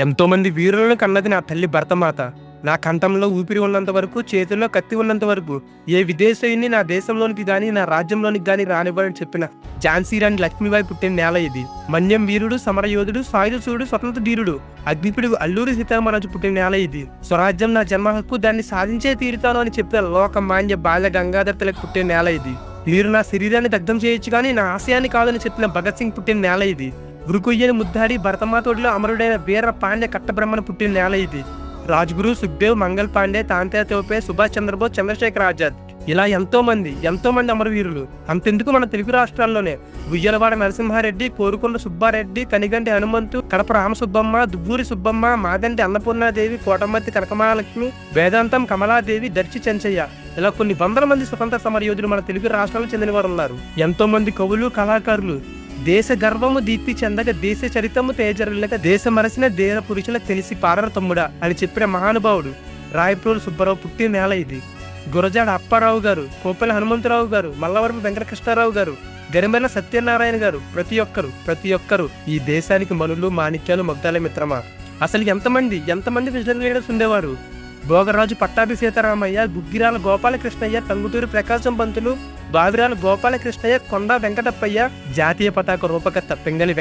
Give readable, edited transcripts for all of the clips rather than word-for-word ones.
ఎంతోమంది వీరులను కన్నది నా తల్లి భరతమాత. నా కంఠంలో ఊపిరి ఉన్నంత వరకు, చేతుల్లో కత్తి ఉన్నంత వరకు ఏ విదేశీయుని నా దేశంలోనికి గాని, నా రాజ్యంలోనికి గాని రానివ్వని చెప్పిన ఝాన్సీ రాణి లక్ష్మీబాయి పుట్టిన నేల ఇది. మన్యం వీరుడు, సమరయోధుడు, సాయుధుడు, స్వతంత్ర ధీరుడు, అగ్నిపిడుగు అల్లూరి సీతారామరాజు పుట్టిన నేల ఇది. స్వరాజ్యం నా జన్మ హక్కు, దాన్ని సాధించే తీరుతాను అని చెప్పిన లోకమాన్య బాల గంగాధర్ తిలక్ పుట్టిన నేల ఇది. మీరు నా శరీరాన్ని దగ్ధం చేయొచ్చు కానీ నా ఆశయాన్ని కాదని చెప్పిన భగత్ సింగ్ పుట్టిన నేల ఇది. గురుకుయ్యని ముద్దాడి భరతమాతోడిలో అమరుడైన వీర పాండ్య కట్టబ్రహ్మను పుట్టిన నేల ఇది. రాజ్గురు, సుఖ్దేవ్, మంగల్ పాండే, తాంత్యా తోపే, సుభాష్ చంద్రబోస్, చంద్రశేఖర్ ఆజాద్, ఇలా ఎంతో మంది అమరవీరులు. అంతెందుకు మన తెలుగు రాష్ట్రాల్లోనే ఉయ్యలవాడ నరసింహారెడ్డి, కోరుకొండ సుబ్బారెడ్డి, కనిగంటి హనుమంతు, కడప రామసుబ్బమ్మ, దువ్వూరి సుబ్బమ్మ, మాదంటి అన్నపూర్ణాదేవి, కోటమర్తి కనకమహాలక్ష్మి, వేదాంతం కమలాదేవి, దర్శి చెంచయ్య, ఇలా కొన్ని వందల మంది స్వతంత్ర సమరయోధులు మన తెలుగు రాష్ట్రాలకు చెందిన వారు ఉన్నారు. ఎంతో మంది కవులు, కళాకారులు దేశ గర్వము దీప్తి చెందక, దేశ చరితము తేజరులక, దేశ మరసిన దేర పురుషులకు తెలిసి పారర తమ్ముడా అని చెప్పిన మహానుభావుడు రాయప్రోలు సుబ్బారావు పుట్టిన నేల ఇది. గురజాడ అప్పారావు గారు, కోపెల హనుమంతరావు గారు, మల్లవరపు వెంకటకృష్ణారావు గారు, గరిమెల్ల సత్యనారాయణ గారు, ప్రతి ఒక్కరు ఈ దేశానికి మనులు, మాణిక్యాలు, మొగ్దాల మిత్రమా. అసలు ఎంతమంది విజనరీ లీడర్స్ ఉండేవారు. భోగరాజు పట్టాభి సీతారామయ్య, గుగ్గిరాల గోపాలకృష్ణయ్య, టంగుటూరి ప్రకాశం పంతులు, బావిరాల గోపాలకృష్ణయ్య, కొండా వెంకటప్పయ్య, జాతీయ పతాక రూపకర్త పెంగళి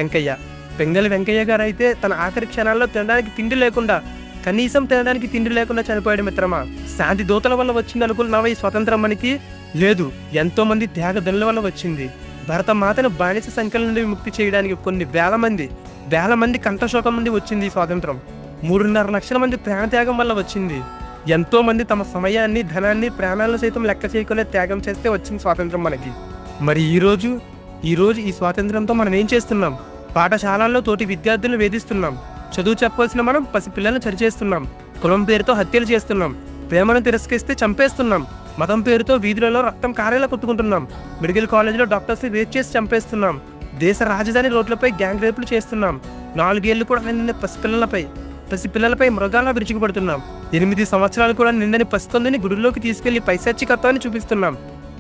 వెంకయ్య గారు అయితే తన ఆఖరి క్షణాల్లో కనీసం తినడానికి తిండి లేకుండా చనిపోయాడు మిత్రమా. శాంతి దూతల వల్ల వచ్చింది అనుకున్నావా ఈ స్వతంత్రం? మనకి లేదు, ఎంతో మంది త్యాగదనుల వల్ల వచ్చింది. భరతమాతను బానిస సంఖ్యల నుండి విముక్తి చేయడానికి కొన్ని వేల మంది కంఠశోకం నుండి వచ్చింది ఈ స్వాతంత్రం. 3.5 లక్షల మంది ప్రాణత్యాగం వల్ల వచ్చింది. ఎంతో మంది తమ సమయాన్ని, ధనాన్ని, ప్రాణాలను సైతం లెక్క చేయకుండా త్యాగం చేస్తే వచ్చింది స్వాతంత్రం మనకి. మరి ఈ రోజు ఈ స్వాతంత్రంతో మనం ఏం చేస్తున్నాం? పాఠశాలల్లో తోటి విద్యార్థులను వేధిస్తున్నాం. చదువు చెప్పవలసిన మనం పసిపిల్లలను చరిచేస్తున్నాం. కులం పేరుతో హత్యలు చేస్తున్నాం. ప్రేమను తిరస్కరిస్తే చంపేస్తున్నాం. మతం పేరుతో వీధులలో రక్తం కారేలా కొట్టుకుంటున్నాం. మెడికల్ కాలేజీలో డాక్టర్స్ రేప్ చేసి చంపేస్తున్నాం. దేశ రాజధాని రోడ్లపై గ్యాంగ్ రేపులు చేస్తున్నాం. 4 ఏళ్లు కూడా నిండిన పసిపిల్లలపై మృగాలా విరుచుకుపడుతున్నాం. 8 సంవత్సరాలు కూడా నిండని పసికందుని గుడిలోకి తీసుకెళ్లి పైశాచికత్వాన్ని చూపిస్తున్నాం.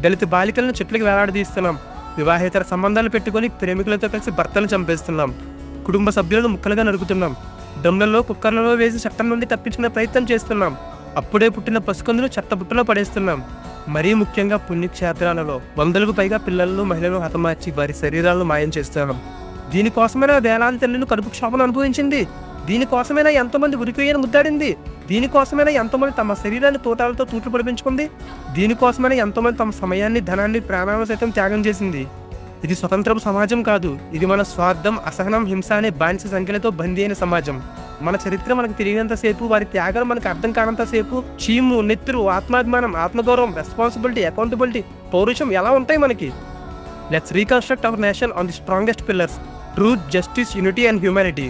దళిత బాలికలను చెట్లకు వేలాడదీస్తున్నాం. వివాహేతర సంబంధాలు పెట్టుకుని ప్రేమికులతో కలిసి భర్తలను చంపేస్తున్నాం. కుటుంబ సభ్యులను ముక్కలుగా నరుకుతున్నాం. దొంగల్లో, కుక్కర్లలో వేసి చట్టం నుండి తప్పించుకునే ప్రయత్నం చేస్తున్నాం. అప్పుడే పుట్టిన పసికందును చెత్తబుట్టలో పడేస్తున్నాం. మరీ ముఖ్యంగా పుణ్యక్షేత్రాలలో 100కు పైగా పిల్లలను, మహిళలను హతమార్చి వారి శరీరాలను మాయం చేస్తున్నాం. దీనికోసమైనా వేలాది తల్లిని కడుపు క్షోభను అనుభవించింది. దీనికోసమైనా ఎంతోమంది ఉరికొయ్యను ముద్దాడింది. దీనికోసమైనా ఎంతోమంది తమ శరీరాన్ని తోటాలతో తూట్లు పొడిపించుకుంది. దీనికోసమైనా ఎంతోమంది తమ సమయాన్ని, ధనాన్ని, ప్రాణాలను సైతం త్యాగం చేసింది. ఇది స్వతంత్రం సమాజం కాదు. ఇది మన స్వార్థం, అసహనం, హింస అనే బానిస సంఖ్యలతో బందీ అయిన సమాజం. మన చరిత్ర మనకు తెలియనంతసేపు, వారి త్యాగాలు మనకు అర్థం కానంతసేపు చీము, నెత్తురు, ఆత్మాభిమానం, ఆత్మగౌరవం, రెస్పాన్సిబిలిటీ, అకౌంటబిలిటీ, పౌరుషం ఎలా ఉంటాయి మనకి? Let's reconstruct our nation on the strongest pillars: truth, justice, unity and humanity.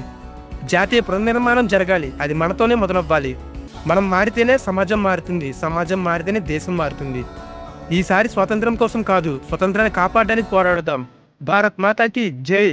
జాతీయ పునర్నిర్మాణం జరగాలి. అది మనతోనే మొదలవ్వాలి. మనం మారితేనే సమాజం మారుతుంది. సమాజం మారితేనే దేశం మారుతుంది. ఈసారి స్వాతంత్రం కోసం కాదు, స్వతంత్రాన్ని కాపాడడానికి పోరాడదాం. భారత్ మాతాకి జై.